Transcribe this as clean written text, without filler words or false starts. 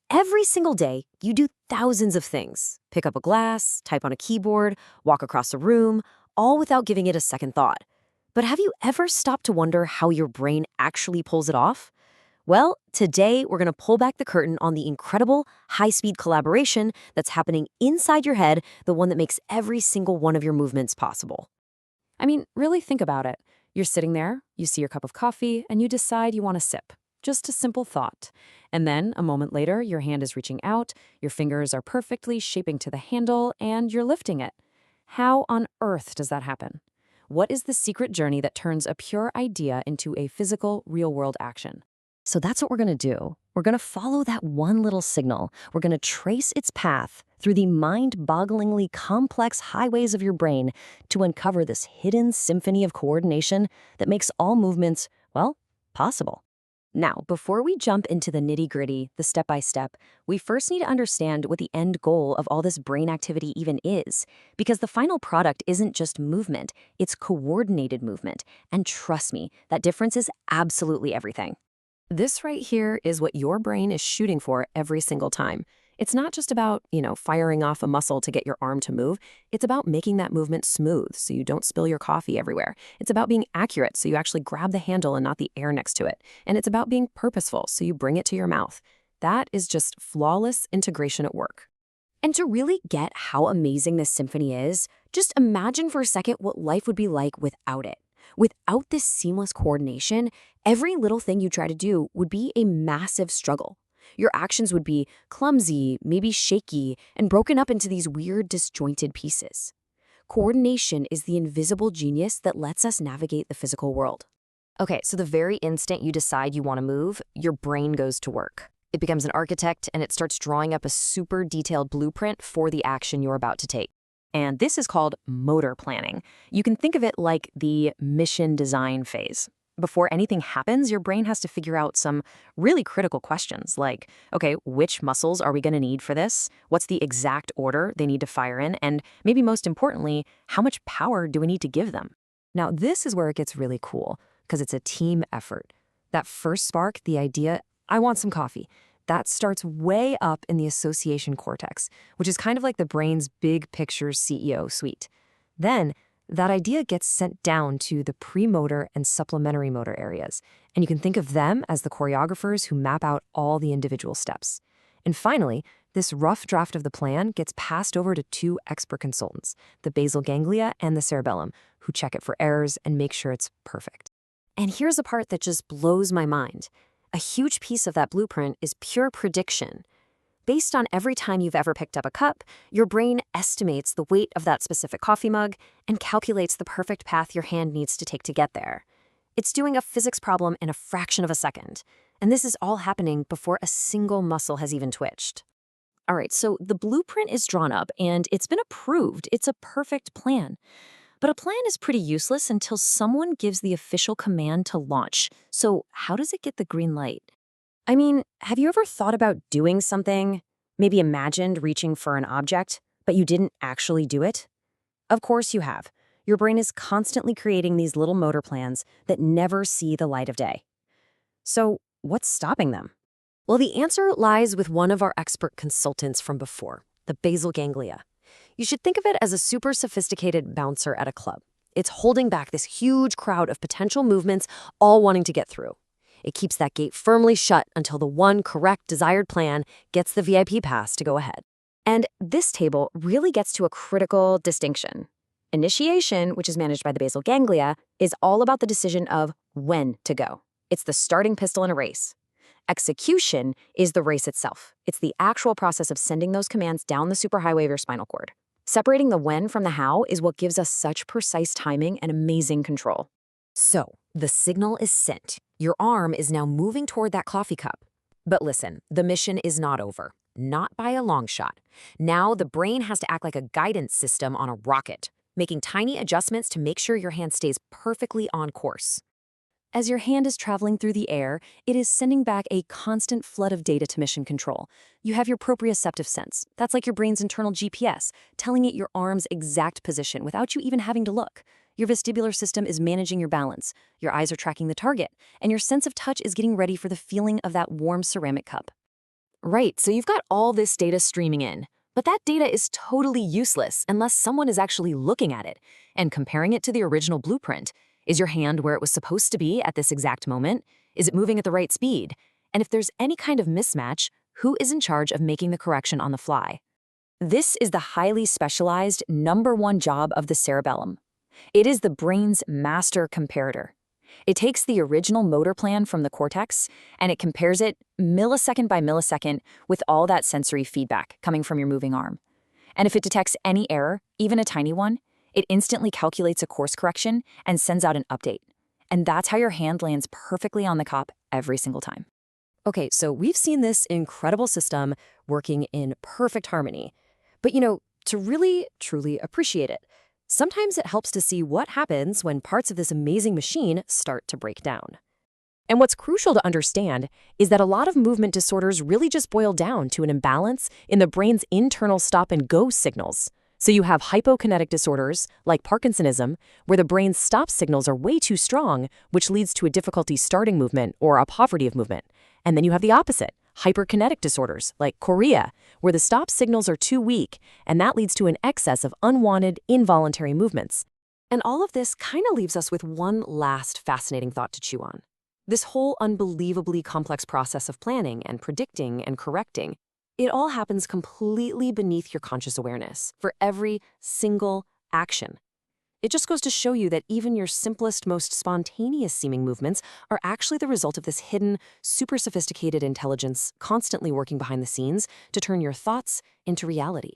Every single day, you do thousands of things. Pick up a glass, type on a keyboard, walk across a room, all without giving it a second thought. But have you ever stopped to wonder how your brain actually pulls it off? Well, today we're going to pull back the curtain on the incredible high-speed collaboration that's happening inside your head, the one that makes every single one of your movements possible. I mean, really think about it. You're sitting there, you see your cup of coffee, and you decide you want a sip. Just a simple thought. And then, a moment later, your hand is reaching out, your fingers are perfectly shaping to the handle, and you're lifting it. How on earth does that happen? What is the secret journey that turns a pure idea into a physical, real-world action? So that's what we're going to do. We're going to follow that one little signal. We're going to trace its path through the mind-bogglingly complex highways of your brain to uncover this hidden symphony of coordination that makes all movements, well, possible. Now, before we jump into the nitty-gritty, the step-by-step, we first need to understand what the end goal of all this brain activity even is. Because the final product isn't just movement, it's coordinated movement. And trust me, that difference is absolutely everything. This right here is what your brain is shooting for every single time. It's not just about, firing off a muscle to get your arm to move. It's about making that movement smooth so you don't spill your coffee everywhere. It's about being accurate so you actually grab the handle and not the air next to it. And it's about being purposeful so you bring it to your mouth. That is just flawless integration at work. And to really get how amazing this symphony is, just imagine for a second what life would be like without it. Without this seamless coordination, every little thing you try to do would be a massive struggle. Your actions would be clumsy, maybe shaky, and broken up into these weird, disjointed pieces. Coordination is the invisible genius that lets us navigate the physical world. Okay, so the very instant you decide you want to move, your brain goes to work. It becomes an architect, and it starts drawing up a super detailed blueprint for the action you're about to take. And this is called motor planning. You can think of it like the mission design phase. Before anything happens, your brain has to figure out some really critical questions like, okay, which muscles are we going to need for this? What's the exact order they need to fire in? And maybe most importantly, how much power do we need to give them? Now, this is where it gets really cool because it's a team effort. That first spark, the idea, I want some coffee, that starts way up in the association cortex, which is kind of like the brain's big picture CEO suite. Then, that idea gets sent down to the premotor and supplementary motor areas, and you can think of them as the choreographers who map out all the individual steps. And finally, this rough draft of the plan gets passed over to two expert consultants, the basal ganglia and the cerebellum, who check it for errors and make sure it's perfect. And here's a part that just blows my mind. A huge piece of that blueprint is pure prediction. Based on every time you've ever picked up a cup, your brain estimates the weight of that specific coffee mug and calculates the perfect path your hand needs to take to get there. It's doing a physics problem in a fraction of a second. And this is all happening before a single muscle has even twitched. All right, so the blueprint is drawn up and it's been approved. It's a perfect plan. But a plan is pretty useless until someone gives the official command to launch. So how does it get the green light? I mean, have you ever thought about doing something, maybe imagined reaching for an object, but you didn't actually do it? Of course you have. Your brain is constantly creating these little motor plans that never see the light of day. So what's stopping them? Well, the answer lies with one of our expert consultants from before, the basal ganglia. You should think of it as a super sophisticated bouncer at a club. It's holding back this huge crowd of potential movements all wanting to get through. It keeps that gate firmly shut until the one correct desired plan gets the VIP pass to go ahead. And this table really gets to a critical distinction. Initiation, which is managed by the basal ganglia, is all about the decision of when to go. It's the starting pistol in a race. Execution is the race itself. It's the actual process of sending those commands down the superhighway of your spinal cord. Separating the when from the how is what gives us such precise timing and amazing control. So, the signal is sent. Your arm is now moving toward that coffee cup. But listen, the mission is not over. Not by a long shot. Now, the brain has to act like a guidance system on a rocket, making tiny adjustments to make sure your hand stays perfectly on course. As your hand is traveling through the air, it is sending back a constant flood of data to mission control. You have your proprioceptive sense. That's like your brain's internal GPS, telling it your arm's exact position without you even having to look. Your vestibular system is managing your balance. Your eyes are tracking the target, and your sense of touch is getting ready for the feeling of that warm ceramic cup. Right, so you've got all this data streaming in, but that data is totally useless unless someone is actually looking at it and comparing it to the original blueprint. Is your hand where it was supposed to be at this exact moment? Is it moving at the right speed? And if there's any kind of mismatch, who is in charge of making the correction on the fly? This is the highly specialized #1 job of the cerebellum. It is the brain's master comparator. It takes the original motor plan from the cortex and it compares it millisecond by millisecond with all that sensory feedback coming from your moving arm. And if it detects any error, even a tiny one, it instantly calculates a course correction and sends out an update. And that's how your hand lands perfectly on the cop every single time. Okay, so we've seen this incredible system working in perfect harmony. But to really, truly appreciate it, sometimes it helps to see what happens when parts of this amazing machine start to break down. And what's crucial to understand is that a lot of movement disorders really just boil down to an imbalance in the brain's internal stop-and-go signals. So you have hypokinetic disorders, like Parkinsonism, where the brain's stop signals are way too strong, which leads to a difficulty starting movement or a poverty of movement. And then you have the opposite, hyperkinetic disorders, like chorea, where the stop signals are too weak, and that leads to an excess of unwanted, involuntary movements. And all of this kind of leaves us with one last fascinating thought to chew on. This whole unbelievably complex process of planning and predicting and correcting, it all happens completely beneath your conscious awareness for every single action. It just goes to show you that even your simplest, most spontaneous-seeming movements are actually the result of this hidden, super sophisticated intelligence constantly working behind the scenes to turn your thoughts into reality.